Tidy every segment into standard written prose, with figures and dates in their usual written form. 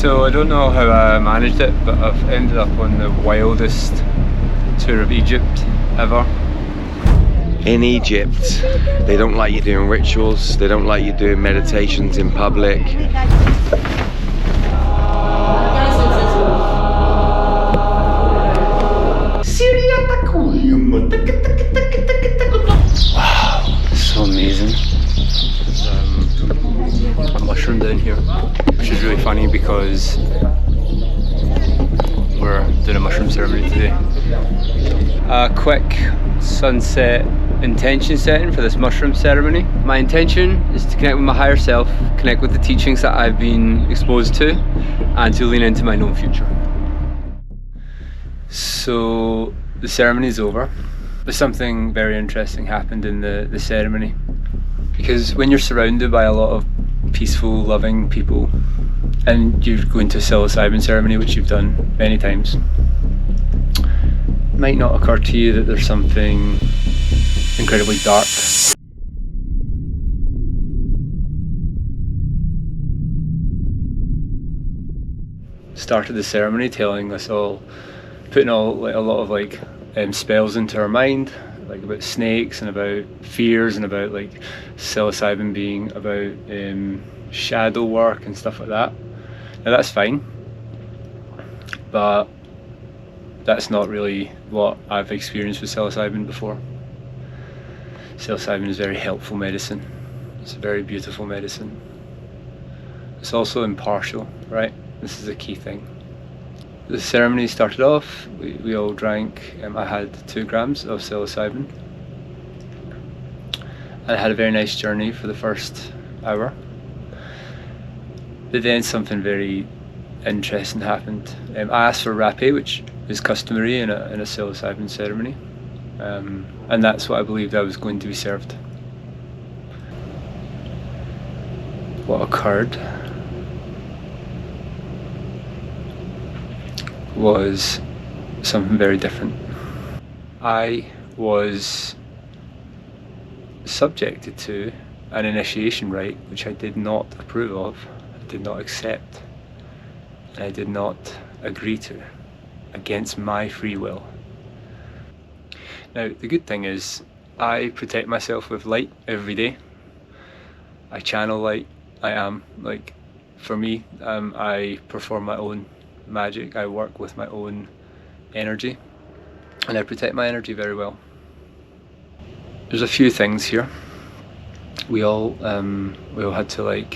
So I don't know how I managed it, but I've ended up on the wildest tour of Egypt ever. In Egypt, they don't like you doing rituals, they don't like you doing meditations in public. Wow, so amazing. A mushroom down here, which is really funny because we're doing a mushroom ceremony today. A quick sunset intention setting for this mushroom ceremony. My intention is to connect with my higher self, connect with the teachings that I've been exposed to, and to lean into my known future. So the ceremony is over, but something very interesting happened in the ceremony. Because when you're surrounded by a lot of peaceful, loving people, and you're going to a psilocybin ceremony, which you've done many times, it might not occur to you that there's something incredibly dark. Started the ceremony telling us all, putting a lot of spells into our mind, like about snakes and about fears and about like psilocybin being about shadow work and stuff like that. Now that's fine, but that's not really what I've experienced with psilocybin before. Psilocybin is very helpful medicine. It's a very beautiful medicine. It's also impartial, right? This is a key thing. The ceremony started off, we all drank, I had 2 grams of psilocybin. And I had a very nice journey for the first hour. But then something very interesting happened. I asked for rapé, which is customary in a psilocybin ceremony. And that's what I believed I was going to be served. What occurred was something very different. I was subjected to an initiation rite which I did not approve of, I did not accept, and I did not agree to, against my free will. Now, the good thing is, I protect myself with light every day. I channel light. For me, I perform my own magic. I work with my own energy, and I protect my energy very well. There's a few things here. We all had to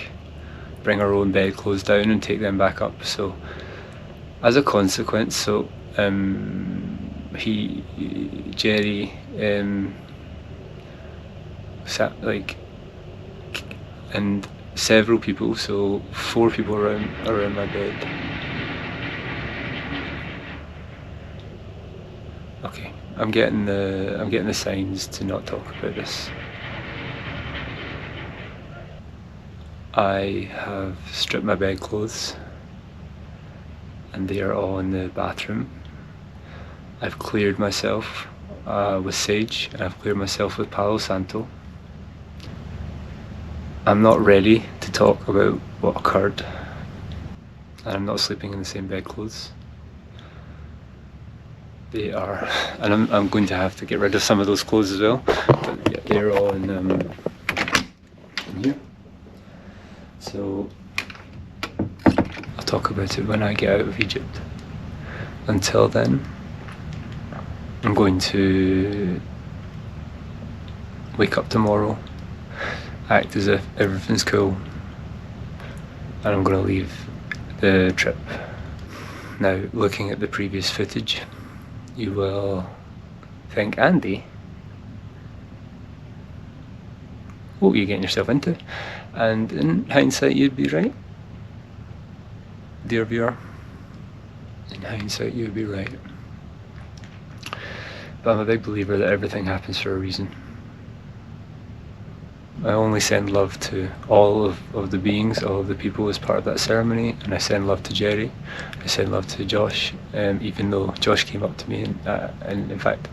bring our own bedclothes down and take them back up. So, as a consequence, Jerry sat and several people, so 4 people around my bed. Okay, I'm getting the signs to not talk about this. I have stripped my bedclothes, and they are all in the bathroom. I've cleared myself with sage, and I've cleared myself with Palo Santo. I'm not ready to talk about what occurred, and I'm not sleeping in the same bedclothes. They are, and I'm going to have to get rid of some of those clothes as well, but yeah, they're all in here. So I'll talk about it when I get out of Egypt. Until then, I'm going to wake up tomorrow, act as if everything's cool, and I'm going to leave the trip. Now, looking at the previous footage, you will think, Andy, what were you getting yourself into? And in hindsight, you'd be right, dear viewer. In hindsight, you'd be right. But I'm a big believer that everything happens for a reason. I only send love to all of the beings, all of the people as part of that ceremony, and I send love to Jerry, I send love to Josh, even though Josh came up to me, and in fact,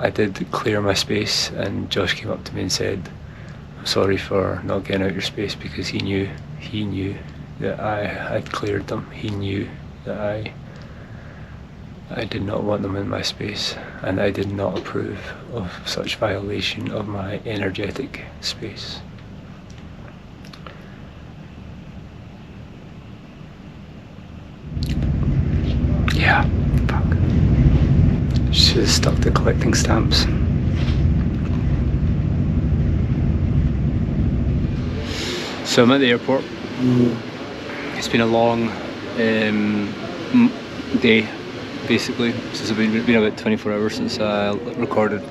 I did clear my space, and Josh came up to me and said, I'm sorry for not getting out your space, because he knew that I had cleared them. He knew that I did not want them in my space, and I did not approve of such violation of my energetic space. Yeah, fuck. Should have stuck to collecting stamps. So I'm at the airport. It's been a long day, basically, since I've been about 24 hours since I recorded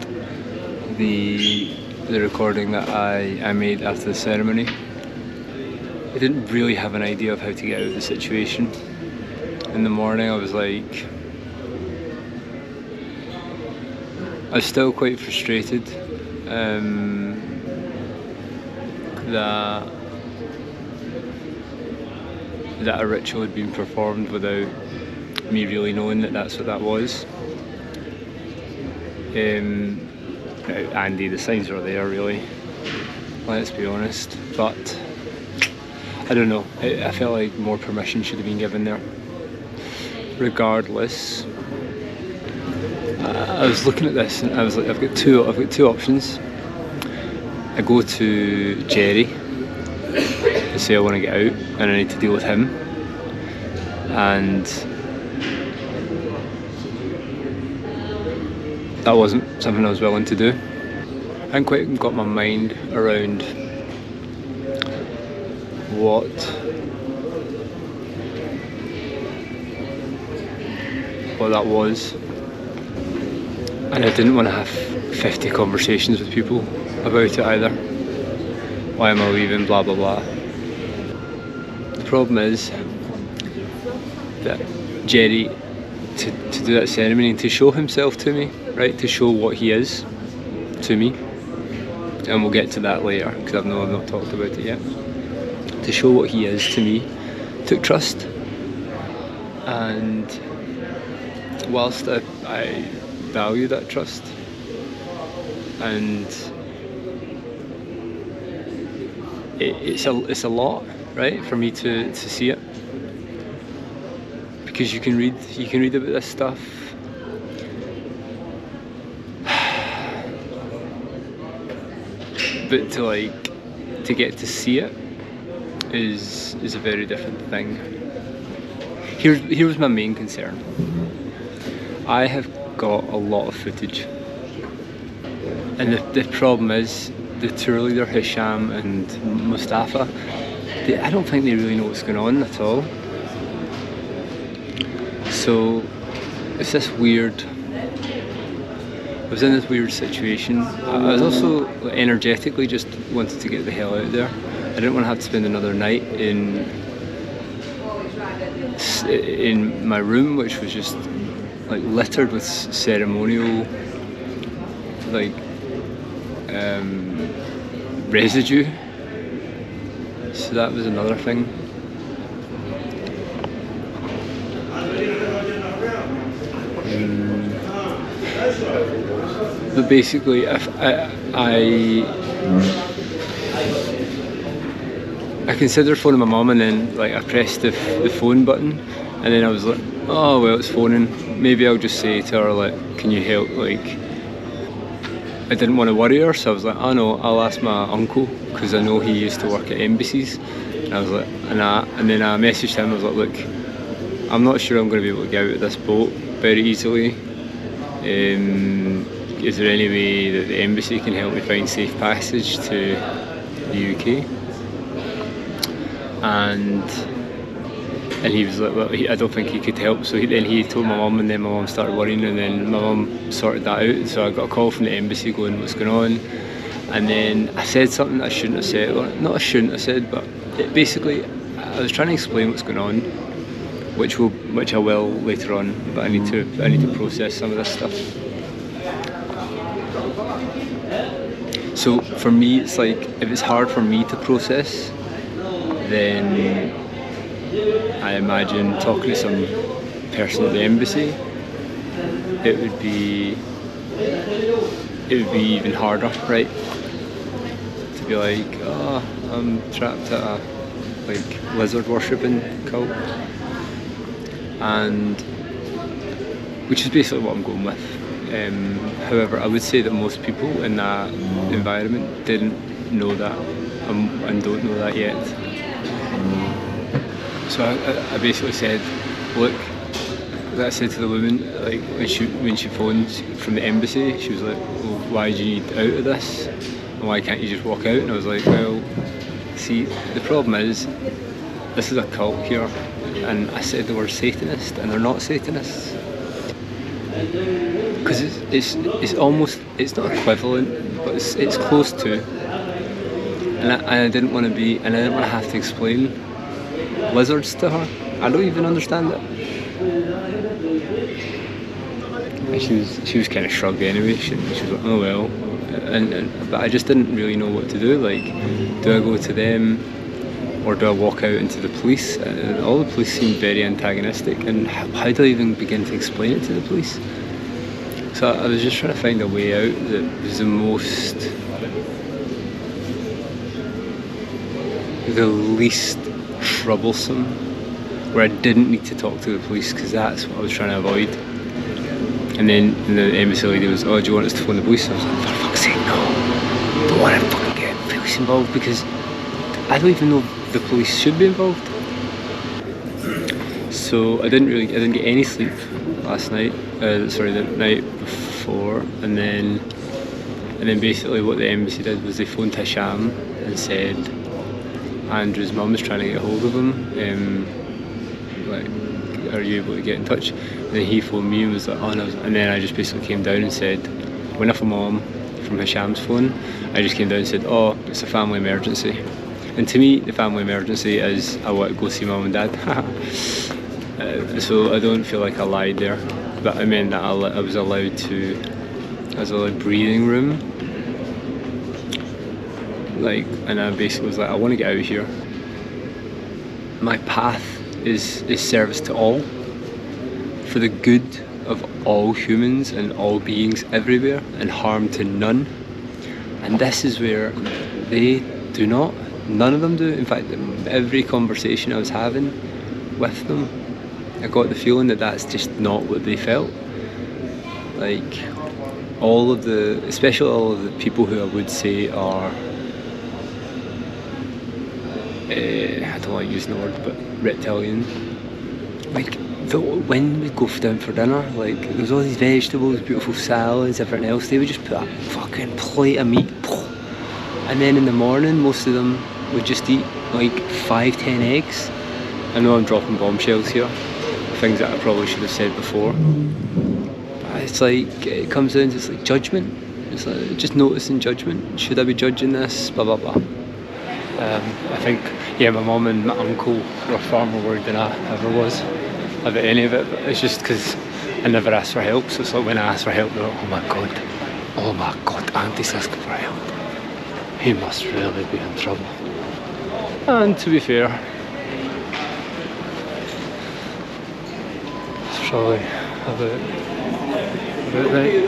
the recording that I made after the ceremony. I didn't really have an idea of how to get out of the situation. In the morning I was like, I was still quite frustrated that a ritual had been performed without me really knowing that that's what that was. Andy, the signs are there really, let's be honest, but I don't know, I felt like more permission should have been given there. Regardless, I was looking at this and I was like, I've got two options. I go to Jerry to say I want to get out and I need to deal with him, and that wasn't something I was willing to do. I hadn't quite got my mind around what that was, and I didn't want to have 50 conversations with people about it either. Why am I leaving, blah blah blah. The problem is that Jerry, to do that ceremony and to show himself to me, right, to show what he is to me, and we'll get to that later because I've not talked about it yet. To show what he is to me took trust, and whilst I value that trust, and it's a lot, right, for me to see it, because you can read about this stuff, but to get to see it is a very different thing. Here was my main concern. I have got a lot of footage, and the problem is the tour leader Hisham and Mustafa, I don't think they really know what's going on at all. So it's this weird, I was in this weird situation. I was also energetically just wanted to get the hell out of there. I didn't want to have to spend another night in my room, which was just like littered with ceremonial residue. So that was another thing. But basically, I considered phoning my mum, and then I pressed the phone button, and then I was like, oh well, it's phoning. Maybe I'll just say to her, can you help? I didn't want to worry her, so I was like, oh no, I'll ask my uncle, because I know he used to work at embassies. And I was like, and then I messaged him. I was like, look, I'm not sure I'm going to be able to get out of this boat very easily. Is there any way that the embassy can help me find safe passage to the UK? And he was like, well, I don't think he could help. So then he told my mum, and then my mum started worrying, and then my mum sorted that out. So I got a call from the embassy going, what's going on? And then I said something I shouldn't have said, or not I shouldn't have said, but basically I was trying to explain what's going on, which I will later on, but I need to process some of this stuff. So for me, it's like, if it's hard for me to process, then I imagine talking to some person at the embassy, it would be even harder, right? To be like, oh, I'm trapped at like lizard worshipping cult, and which is basically what I'm going with. However, I would say that most people in that environment didn't know that, and don't know that yet. So I basically said, look, I said to the woman, like when she phoned from the embassy, she was like, well, why do you need out of this? And why can't you just walk out? And I was like, well, see, the problem is, this is a cult here, and I said the word Satanist, and they're not Satanists. Because it's almost, it's not equivalent, but it's close to. And I didn't want to be, and I didn't want to have to explain lizards to her. I don't even understand it. And she was kind of shrugged anyway. She was like, oh well. But I just didn't really know what to do. Like, do I go to them, or do I walk out into the police? And all the police seemed very antagonistic, and how do I even begin to explain it to the police? So I was just trying to find a way out that was the least troublesome, where I didn't need to talk to the police, because that's what I was trying to avoid. And then the embassy lady was, oh, do you want us to phone the police? I was like, for fuck's sake, no. Don't want to fucking get police involved, because I don't even know if the police should be involved. So I didn't get any sleep last night. The night before, and then basically what the embassy did was they phoned Hisham and said Andrew's mum is trying to get hold of him. Like, are you able to get in touch? And then he phoned me and was like, oh no. And then I just basically came down and said, when off a mom from Hisham's phone, I just came down and said, oh, it's a family emergency. And to me, the family emergency is I want to go see mum and dad. So I don't feel like I lied there, but I meant that I was allowed breathing room. Like, and I basically was like, I want to get out of here. My path is service to all, for the good of all humans and all beings everywhere, and harm to none. And this is where they do not. None of them do. In fact, every conversation I was having with them, I got the feeling that that's just not what they felt. Like, especially all of the people who I would say are, I don't like using the word, but reptilian. Like, when we go down for dinner, like, there's all these vegetables, beautiful salads, everything else, they would just put a fucking plate of meat, and then in the morning, most of them would just eat like 5-10 eggs. I know I'm dropping bombshells here, things that I probably should have said before. But it's like, it comes down to, it's like judgment. It's like just noticing judgment. Should I be judging this? Blah blah blah. I think, yeah, my mum and my uncle were far more worried than I ever was about any of it. But it's just because I never asked for help. So it's like when I ask for help, they're like, oh my god, Auntie's asking for help. He must really be in trouble. And to be fair, it's probably about right.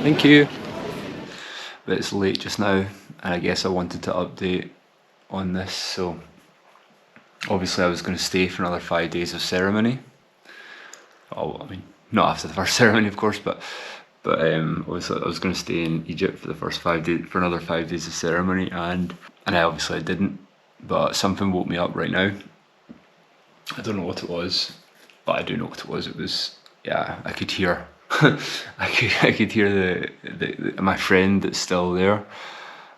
Thank you. But it's late just now, and I guess I wanted to update on this. So obviously I was going to stay for another 5 days of ceremony. Oh, I mean, not after the first ceremony, of course, but obviously I was going to stay in Egypt for the first 5 days, for another 5 days of ceremony, and I didn't. But something woke me up right now. I don't know what it was, but I do know what it was. It was, yeah, I could hear. I could hear my friend that's still there.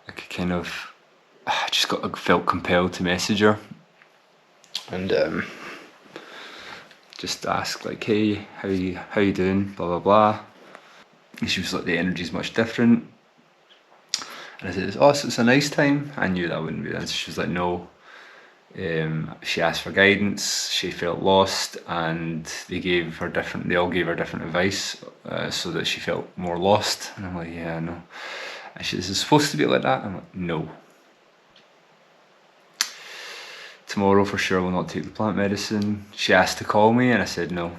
I could kind of, I just felt compelled to message her, and just ask like, hey, how you doing? Blah blah blah. And she was like, the energy's much different. And I said, oh, so it's a nice time. I knew that wouldn't be that. She was like, no. She asked for guidance. She felt lost, and they all gave her different advice, so that she felt more lost. And I'm like, yeah, no. And she said, is it supposed to be like that? I'm like, no. Tomorrow for sure will not take the plant medicine. She asked to call me, and I said no.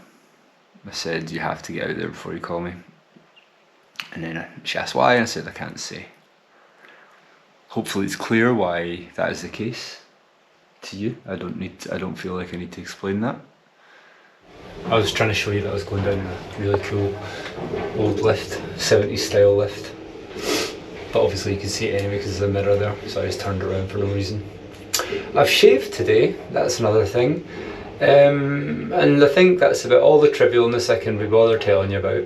I said, you have to get out there before you call me. And then she asked why, and I said, I can't say. hopefully it's clear why that is the case to you. I don't feel like I need to explain that. I was trying to show you that I was going down a really cool old lift, 70s style lift. But obviously you can see it anyway because there's a mirror there, so I just turned it around for no reason. I've shaved today, that's another thing. And I think that's about all the trivialness I can be bothered telling you about.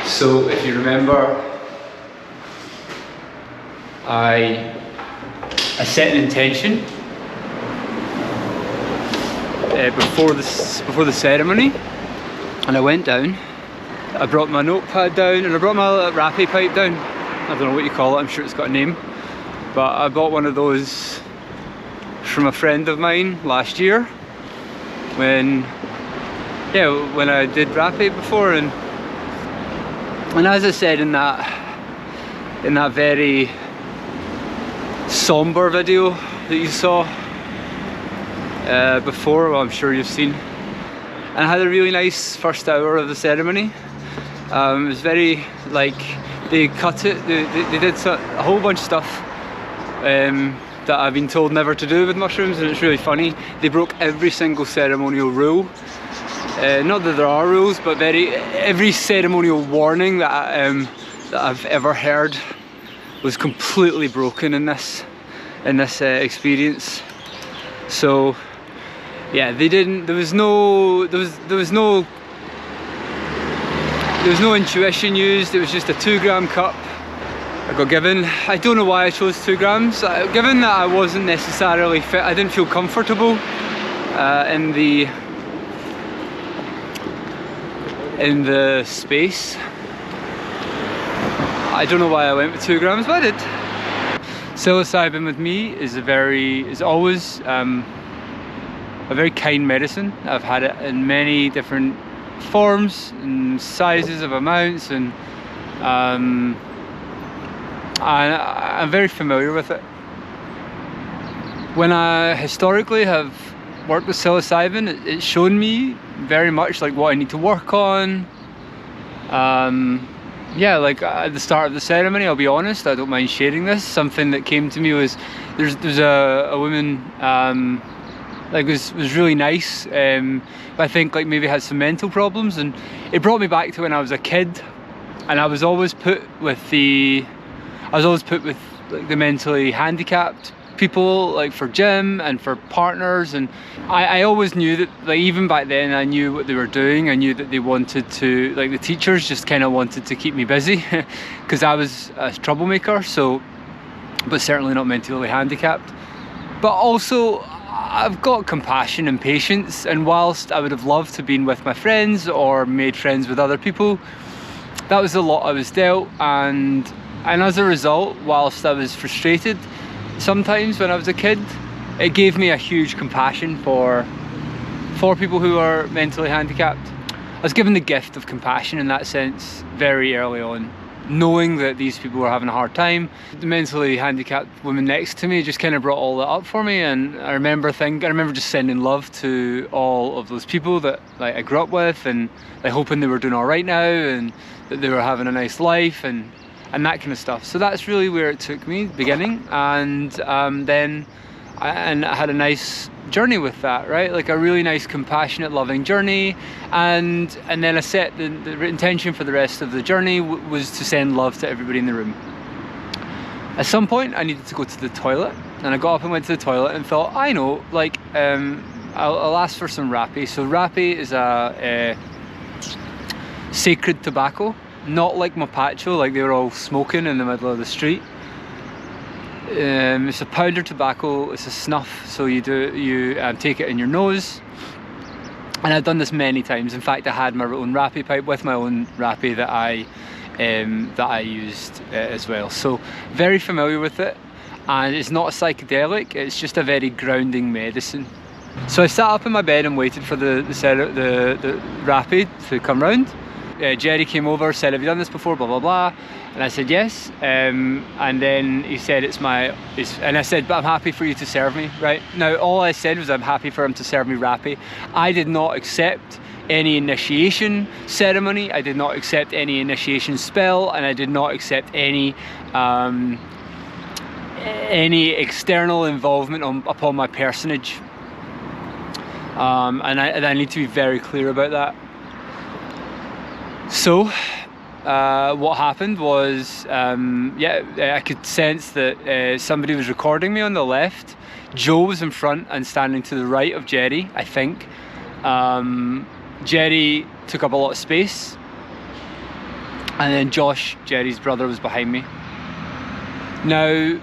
So if you remember, I set an intention before the ceremony, and I went down. I brought my notepad down and I brought my rapé pipe down. I don't know what you call it, I'm sure it's got a name, but I bought one of those from a friend of mine last year when I did rapé before, and as I said in that very somber video that you saw before, well, I'm sure you've seen, and I had a really nice first hour of the ceremony. It was very, like, they cut it, they did a whole bunch of stuff that I've been told never to do with mushrooms, and it's really funny. They broke every single ceremonial rule. Not that there are rules, but every ceremonial warning that I've ever heard was completely broken in this experience. So yeah, they didn't. There was no intuition used. It was just a 2-gram cup I got given. I don't know why I chose 2 grams. Given that I wasn't necessarily fit, I didn't feel comfortable in the space. I don't know why I went with 2 grams, but I did. Psilocybin with me is always a very kind medicine. I've had it in many different forms and sizes of amounts, and I'm very familiar with it. When I historically have worked with psilocybin, it's shown me very much like what I need to work on. Yeah, like at the start of the ceremony, I'll be honest, I don't mind sharing this. Something that came to me was there's a woman like was really nice. I think like maybe had some mental problems, and it brought me back to when I was a kid, and I was always put with like the mentally handicapped people, like for gym and for partners, and I always knew that, like even back then I knew what they were doing. I knew that they wanted to, like the teachers just kind of wanted to keep me busy because I was a troublemaker, so, but certainly not mentally handicapped. But also I've got compassion and patience, and whilst I would have loved to have been with my friends or made friends with other people, that was a lot I was dealt, and as a result, whilst I was frustrated sometimes when I was a kid, it gave me a huge compassion for people who are mentally handicapped. I was given the gift of compassion in that sense very early on, knowing that these people were having a hard time. The mentally handicapped woman next to me just kind of brought all that up for me, and I remember just sending love to all of those people that like I grew up with, and like hoping they were doing all right now and that they were having a nice life and that kind of stuff. So that's really where it took me, the beginning, and then I had a nice journey with that, right? Like a really nice, compassionate, loving journey, and then I set the intention for the rest of the journey was to send love to everybody in the room. At some point, I needed to go to the toilet, and I got up and went to the toilet and thought, I know, like I'll ask for some rapé. So rapé is a sacred tobacco. Not like Mapacho, like they were all smoking in the middle of the street. It's a powdered tobacco, it's a snuff, so you take it in your nose. And I've done this many times. In fact, I had my own rapé pipe with my own rapé that I used as well. So very familiar with it, and it's not a psychedelic, it's just a very grounding medicine. So I sat up in my bed and waited for the rapé to come round. Jerry came over, said, have you done this before, blah blah blah, and I said yes, and then he said and I said, but I'm happy for you to serve me. Right now, all I said was I'm happy for him to serve me rapé. I did not accept any initiation ceremony, I did not accept any initiation spell, and I did not accept any any external involvement upon my personage, and I need to be very clear about that. So what happened was, I could sense that somebody was recording me on the left. Joe was in front and standing to the right of Jerry, I think. Jerry took up a lot of space, and then Josh, Jerry's brother, was behind me. Now,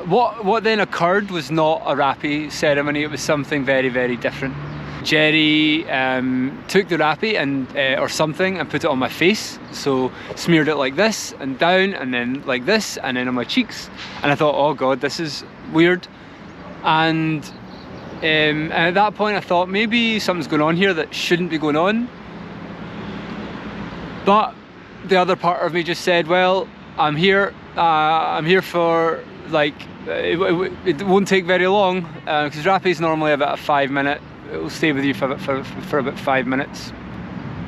what then occurred was not a rapé ceremony, it was something very, very different. Jerry took the rapé and or something and put it on my face, so smeared it like this and down, and then like this, and then on my cheeks, and I thought, oh god, this is weird. And at that point I thought maybe something's going on here that shouldn't be going on, but the other part of me just said, well, I'm here for, like, it won't take very long, because rapé is normally about a 5 minute. It will stay with you for about 5 minutes.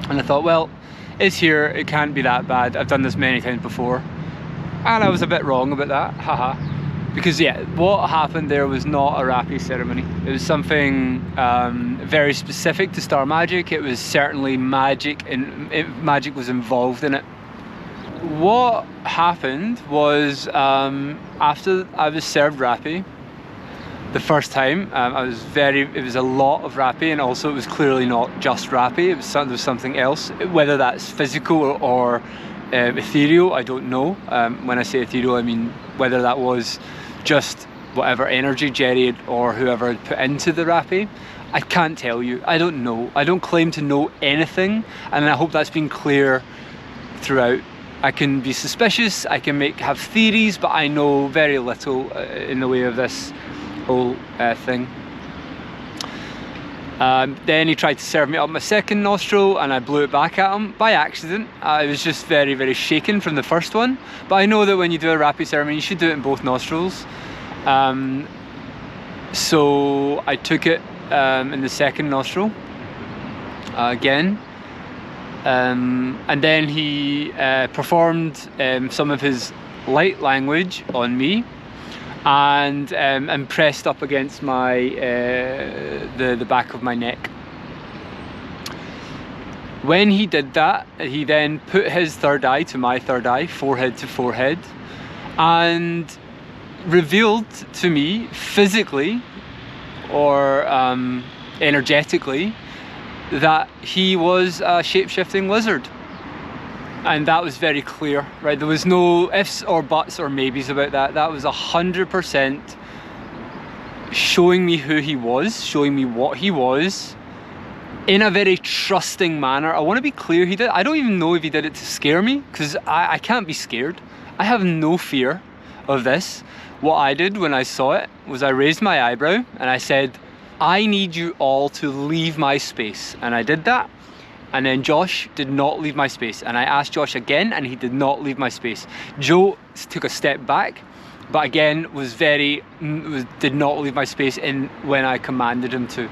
And I thought, well, it's here, it can't be that bad. I've done this many times before. And I was a bit wrong about that, haha. Because yeah, what happened there was not a rapé ceremony. It was something very specific to Star Magic. It was certainly magic, and magic was involved in it. What happened was, after I was served rapé, the first time, it was a lot of rapé, and also it was clearly not just rapé, there was something else, whether that's physical or ethereal, I don't know. When I say ethereal, I mean whether that was just whatever energy Jerry or whoever had put into the rapé. I can't tell you, I don't know. I don't claim to know anything, and I hope that's been clear throughout. I can be suspicious, I can have theories, but I know very little in the way of this whole thing. Then he tried to serve me up my second nostril, and I blew it back at him by accident. I was just very, very shaken from the first one, but I know that when you do a rapé ceremony you should do it in both nostrils. So I took it in the second nostril again, and then he performed some of his light language on me, and pressed up against my the back of my neck. When he did that, he then put his third eye to my third eye, forehead to forehead, and revealed to me physically or energetically that he was a shape-shifting lizard. And that was very clear, right? There was no ifs or buts or maybes about that. That was 100% showing me who he was, showing me what he was, in a very trusting manner. I want to be clear, I don't even know if he did it to scare me, because I can't be scared. I have no fear of this. What I did when I saw it was I raised my eyebrow and I said, I need you all to leave my space. And I did that. And then Josh did not leave my space, and I asked Josh again, and he did not leave my space. Joe took a step back, but again did not leave my space when I commanded him to.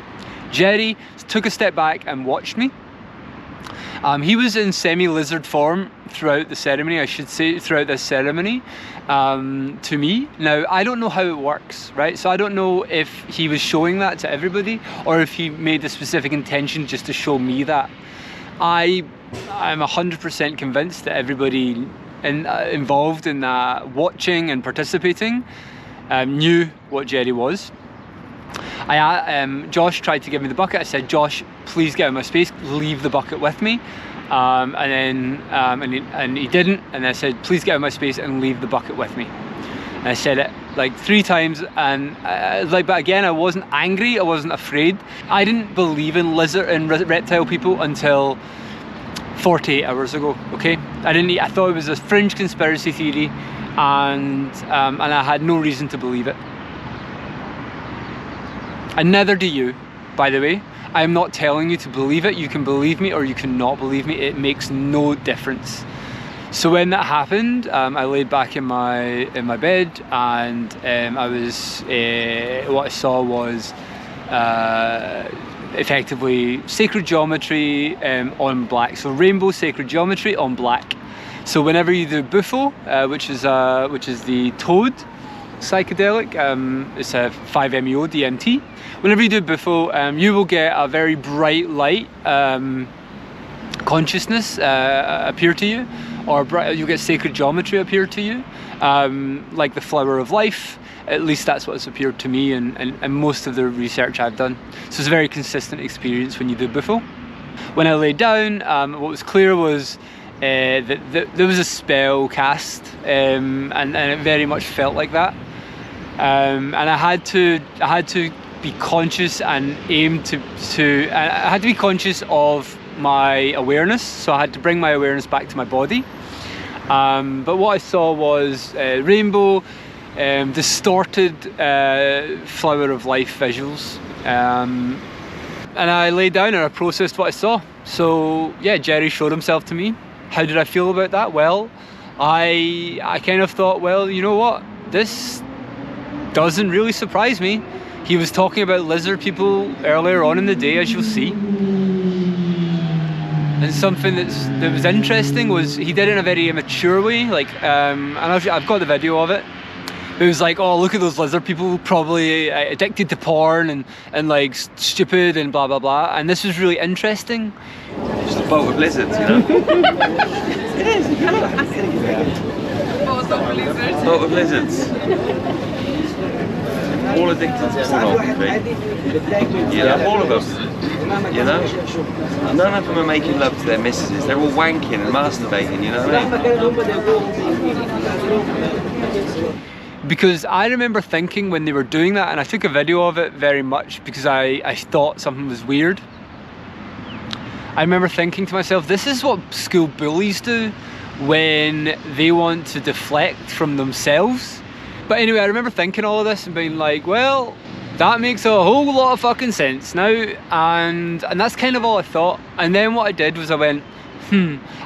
Jerry took a step back and watched me. He was in semi-lizard form throughout the ceremony, I should say, throughout this ceremony, to me. Now, I don't know how it works, right? So I don't know if he was showing that to everybody, or if he made the specific intention just to show me that. I'm 100% convinced that everybody involved in watching and participating knew what Jerry was. Josh tried to give me the bucket. I said, Josh, please get out of my space, leave the bucket with me. And he didn't, and I said, please get out of my space and leave the bucket with me. And I said it like 3 times, and but again, I wasn't angry, I wasn't afraid. I didn't believe in reptile people until 48 hours ago, okay? I thought it was a fringe conspiracy theory, and I had no reason to believe it. And neither do you, by the way. I'm not telling you to believe it. You can believe me or you cannot believe me. It makes no difference. So when that happened, I laid back in my bed, and what I saw was effectively sacred geometry on black. So rainbow sacred geometry on black. So whenever you do bufo, which is the toad psychedelic, it's a 5-MeO DMT. Whenever you do bufo, you will get a very bright light consciousness appear to you, or you get sacred geometry appear to you, like the flower of life. At least that's what's appeared to me and most of the research I've done. So it's a very consistent experience when you do bufo. When I lay down, what was clear was that there was a spell cast, and it very much felt like that. And I had to be conscious and aim I had to be conscious of my awareness, so I had to bring my awareness back to my body. But what I saw was rainbow, distorted flower of life visuals, and I laid down and I processed what I saw. So yeah, Jerry showed himself to me. How did I feel about that? Well, I kind of thought, well, you know what, this doesn't really surprise me. He was talking about lizard people earlier on in the day, as you'll see. And something that was interesting was he did it in a very immature way, like, and I've got the video of it. It was like, oh, look at those lizard people, probably addicted to porn and like stupid and blah blah blah. And this was really interesting. Just a boat of lizards, you know. It is. Boat of lizards. All addicted to pornography. You know, all of them. You know? None of them are making love to their missuses. They're all wanking and masturbating, you know what I mean? Because I remember thinking when they were doing that, and I took a video of it very much because I thought something was weird. I remember thinking to myself, this is what school bullies do when they want to deflect from themselves. But anyway, I remember thinking all of this and being like, well, that makes a whole lot of fucking sense now. And that's kind of all I thought. And then what I did was I went,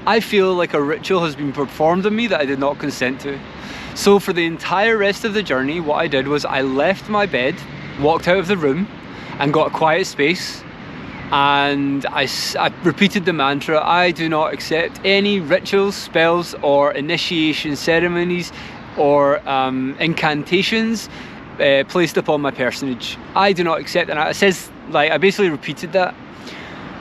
I feel like a ritual has been performed on me that I did not consent to. So for the entire rest of the journey, what I did was I left my bed, walked out of the room and got a quiet space, and I repeated the mantra, I do not accept any rituals, spells or initiation ceremonies or incantations placed upon my personage. I do not accept, and I basically repeated that.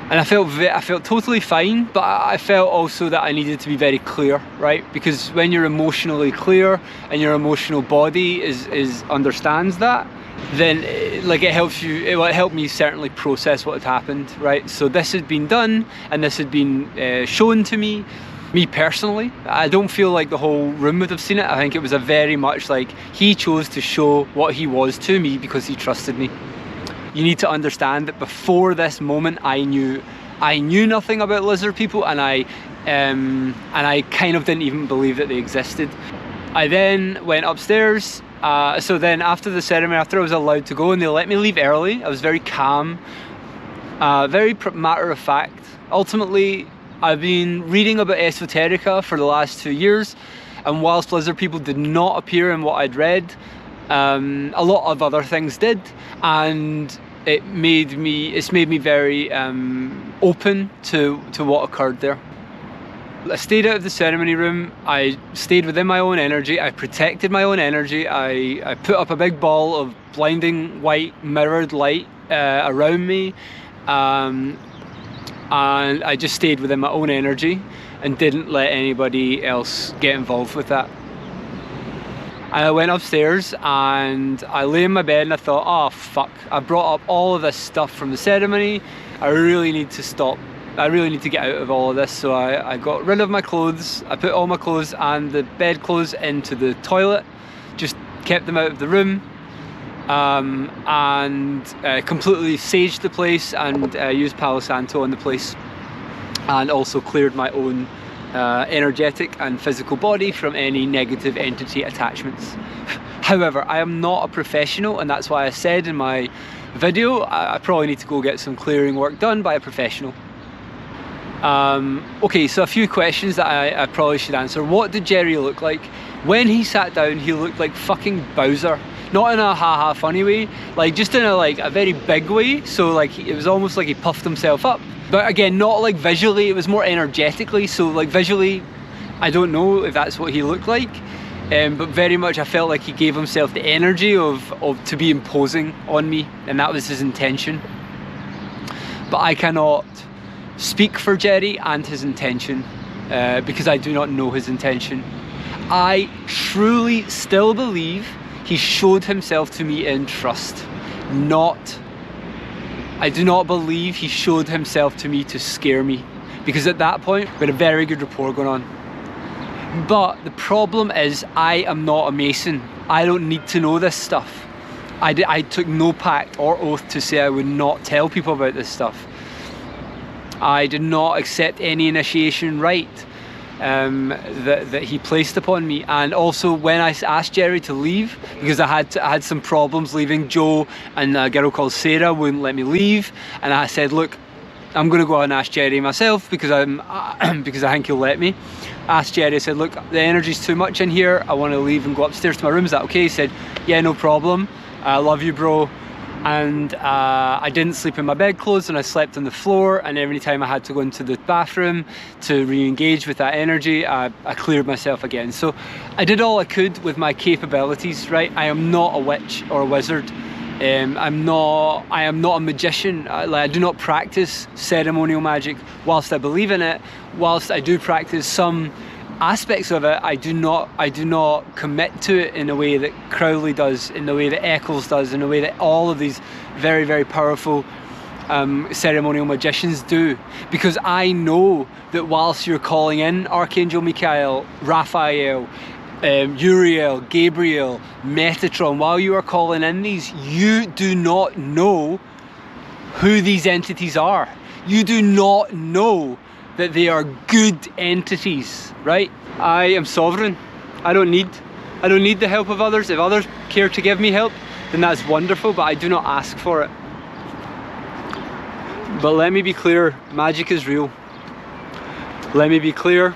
And I felt totally fine, but I felt also that I needed to be very clear, right? Because when you're emotionally clear and your emotional body understands that, then it helps you. It helped me certainly process what had happened, right? So this had been done, and this had been shown to me. Me personally, I don't feel like the whole room would have seen it. I think it was a very much like he chose to show what he was to me because he trusted me. You need to understand that before this moment, I knew nothing about lizard people, and I kind of didn't even believe that they existed. I then went upstairs. So then after the ceremony, after I was allowed to go and they let me leave early, I was very calm, very matter of fact. Ultimately, I've been reading about esoterica for the last 2 years, and whilst lizard people did not appear in what I'd read, a lot of other things did, and it's made me very open to what occurred there. I stayed out of the ceremony room. I stayed within my own energy. I protected my own energy. I put up a big ball of blinding white mirrored light around me, and I just stayed within my own energy and didn't let anybody else get involved with that. And I went upstairs and I lay in my bed and I thought, oh fuck, I brought up all of this stuff from the ceremony. I really need to stop. I really need to get out of all of this. So I got rid of my clothes. I put all my clothes and the bed clothes into the toilet, just kept them out of the room, and completely saged the place and used Palo Santo on the place, and also cleared my own energetic and physical body from any negative entity attachments. However, I am not a professional, and that's why I said in my video I probably need to go get some clearing work done by a professional. Okay, so a few questions that I probably should answer. What did Jerry look like? When he sat down, he looked like fucking Bowser. Not in a ha-ha funny way, like just in a very big way. So like it was almost like he puffed himself up. But again, not like visually, it was more energetically. So like visually, I don't know if that's what he looked like, but very much I felt like he gave himself the energy to be imposing on me, and that was his intention. But I cannot speak for Jerry and his intention, because I do not know his intention. I truly still believe he showed himself to me in trust. I do not believe he showed himself to me to scare me, because at that point we had a very good rapport going on. But the problem is, I am not a Mason. I don't need to know this stuff. I took no pact or oath to say I would not tell people about this stuff. I did not accept any initiation rite that he placed upon me. And also, when I asked Jerry to leave, because I had some problems leaving, Joe and a girl called Sarah wouldn't let me leave, and I said, look, I'm going to go out and ask Jerry myself, because because I think he'll let me. I asked Jerry, I said, look, the energy's too much in here, I want to leave and go upstairs to my room, is that okay? He said, yeah, no problem, I love you, bro. And I didn't sleep in my bedclothes, and I slept on the floor, and every time I had to go into the bathroom to re-engage with that energy, I cleared myself again. So I did all I could with my capabilities, right? I am not a witch or a wizard. I am not a magician. I do not practice ceremonial magic. Whilst I believe in it, whilst I do practice some aspects of it, I do not commit to it in a way that Crowley does, in the way that Eccles does, in the way that all of these very, very powerful ceremonial magicians do. Because I know that whilst you're calling in Archangel Michael, Raphael, Uriel, Gabriel, Metatron, while you are calling in these, you do not know who these entities are. You do not know that they are good entities, right? I am sovereign. I don't need the help of others. If others care to give me help, then that's wonderful, but I do not ask for it. But let me be clear, magic is real. Let me be clear,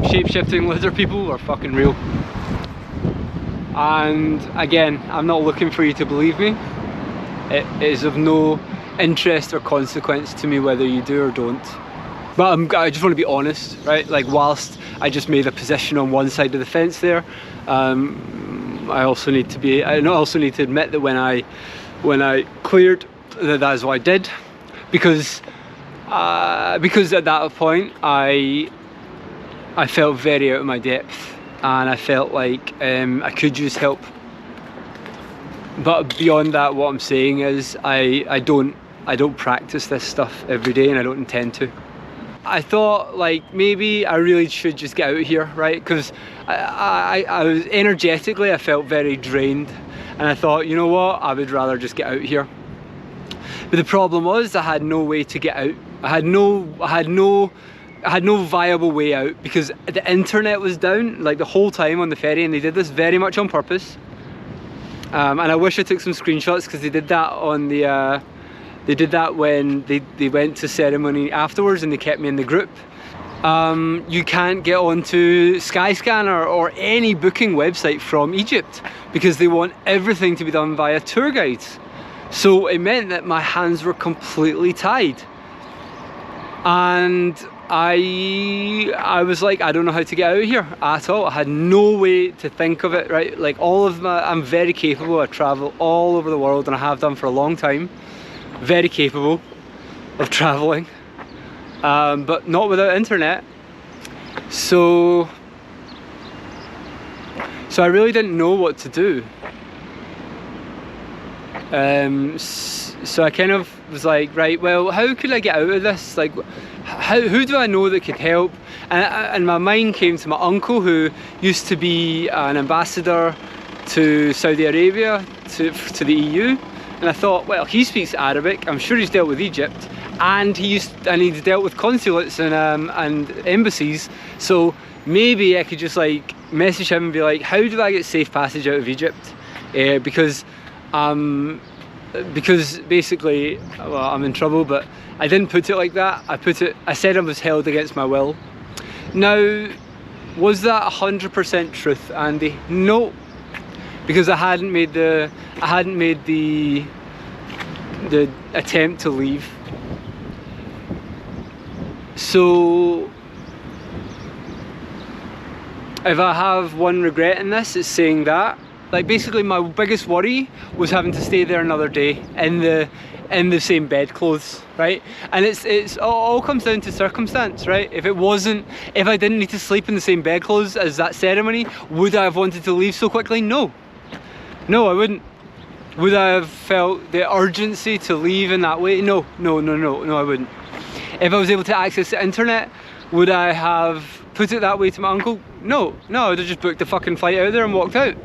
shape-shifting lizard people are fucking real. And again, I'm not looking for you to believe me. It is of no interest or consequence to me whether you do or don't. But I just want to be honest, right? Like, whilst I just made a position on one side of the fence there, I also need to admit that when I cleared, that is what I did, because at that point I felt very out of my depth, and I felt like I could use help. But beyond that, what I'm saying is I don't practice this stuff every day, and I don't intend to. I thought, like, maybe I really should just get out of here, right? Because I was energetically, I felt very drained, and I thought, you know what, I would rather just get out of here. But the problem was, I had no way to get out. I had no viable way out, because the internet was down like the whole time on the ferry, and they did this very much on purpose. And I wish I took some screenshots, because they did that on the they did that when they went to ceremony afterwards, and they kept me in the group. You can't get onto Skyscanner or any booking website from Egypt, because they want everything to be done via tour guides. So it meant that my hands were completely tied, and I was like, I don't know how to get out of here at all. I had no way to think of it, right? Like, I'm very capable. I travel all over the world, and I have done for a long time. Very capable of traveling, but not without internet. So I really didn't know what to do. So I kind of was like, right, well, how could I get out of this? Like, who do I know that could help? And my mind came to my uncle, who used to be an ambassador to Saudi Arabia, to the EU. And I thought, well, he speaks Arabic, I'm sure he's dealt with Egypt, and he's dealt with consulates and embassies, so maybe I could just like message him and be like, how do I get safe passage out of Egypt? Because basically, well, I'm in trouble. But I didn't put it like that. I said I was held against my will. Now, was that 100% truth, Andy? No, because I hadn't made the attempt to leave. So If I have one regret in this, it's saying that. Like basically my biggest worry was having to stay there another day in the same bedclothes, right? And it's all comes down to circumstance, right? If I didn't need to sleep in the same bedclothes as that ceremony, would I have wanted to leave so quickly? No. No, I wouldn't. Would I have felt the urgency to leave in that way? No, I wouldn't. If I was able to access the internet, would I have put it that way to my uncle? No, I would have just booked the fucking flight out there and walked out.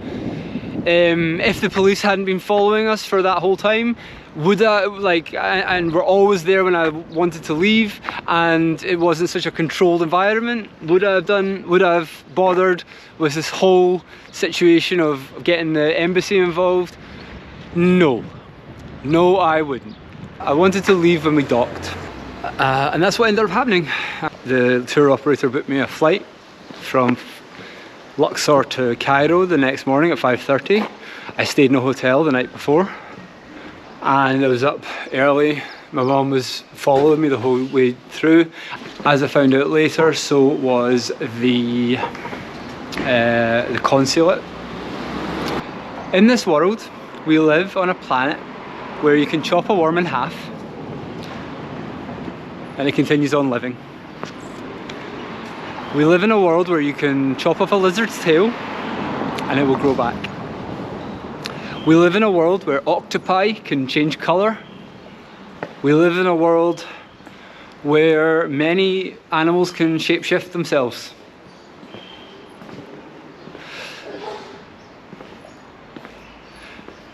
If the police hadn't been following us for that whole time, would I, and were always there when I wanted to leave, and it wasn't such a controlled environment, would I have bothered with this whole situation of getting the embassy involved? No, I wouldn't. I wanted to leave when we docked, and that's what ended up happening. The tour operator booked me a flight from Luxor to Cairo the next morning at 5:30. I stayed in a hotel the night before, and I was up early. My mum was following me the whole way through. As I found out later, so was the consulate. In this world, we live on a planet where you can chop a worm in half and it continues on living. We live in a world where you can chop off a lizard's tail and it will grow back. We live in a world where octopi can change colour. We live in a world where many animals can shapeshift themselves.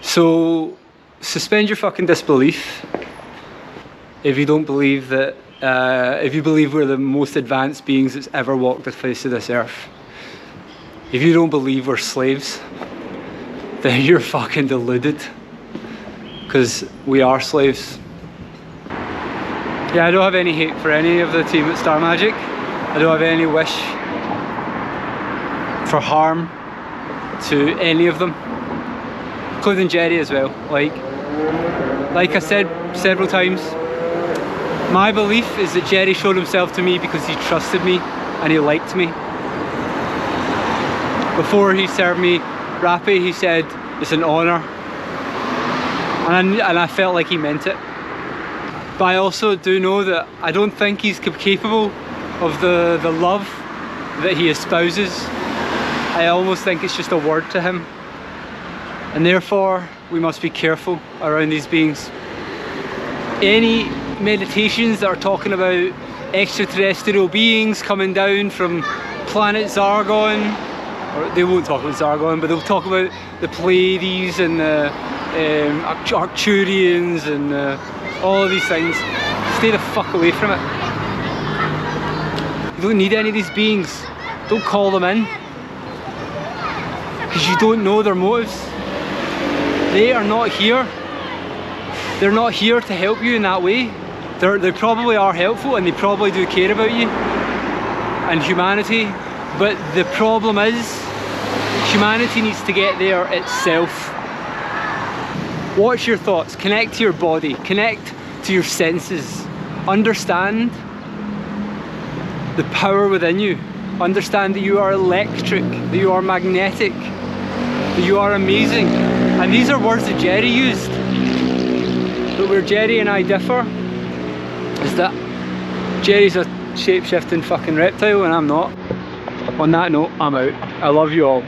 So suspend your fucking disbelief if you don't believe that, if you believe we're the most advanced beings that's ever walked the face of this earth. If you don't believe we're slaves, then you're fucking deluded, because we are slaves. Yeah, I don't have any hate for any of the team at Star Magic. I don't have any wish for harm to any of them, including Jerry as well. Like I said several times, my belief is that Jerry showed himself to me because he trusted me and he liked me. Before he served me rapé, he said it's an honour, and I felt like he meant it. But I also do know that I don't think he's capable of the love that he espouses. I almost think it's just a word to him, and therefore we must be careful around these beings. Any meditations that are talking about extraterrestrial beings coming down from planet Zargon, or they won't talk about Zargon, but they'll talk about the Pleiades and the Arcturians and all of these things. Stay the fuck away from it. You don't need any of these beings. Don't call them in, because you don't know their motives. They are not here. They're not here to help you in that way. They probably are helpful and they probably do care about you and humanity, but the problem is humanity needs to get there itself. Watch your thoughts, connect to your body, connect to your senses. Understand the power within you. Understand that you are electric, that you are magnetic, that you are amazing. And these are words that Jerry used. But where Jerry and I differ is that Jerry's a shape-shifting fucking reptile and I'm not. On that note, I'm out. I love you all.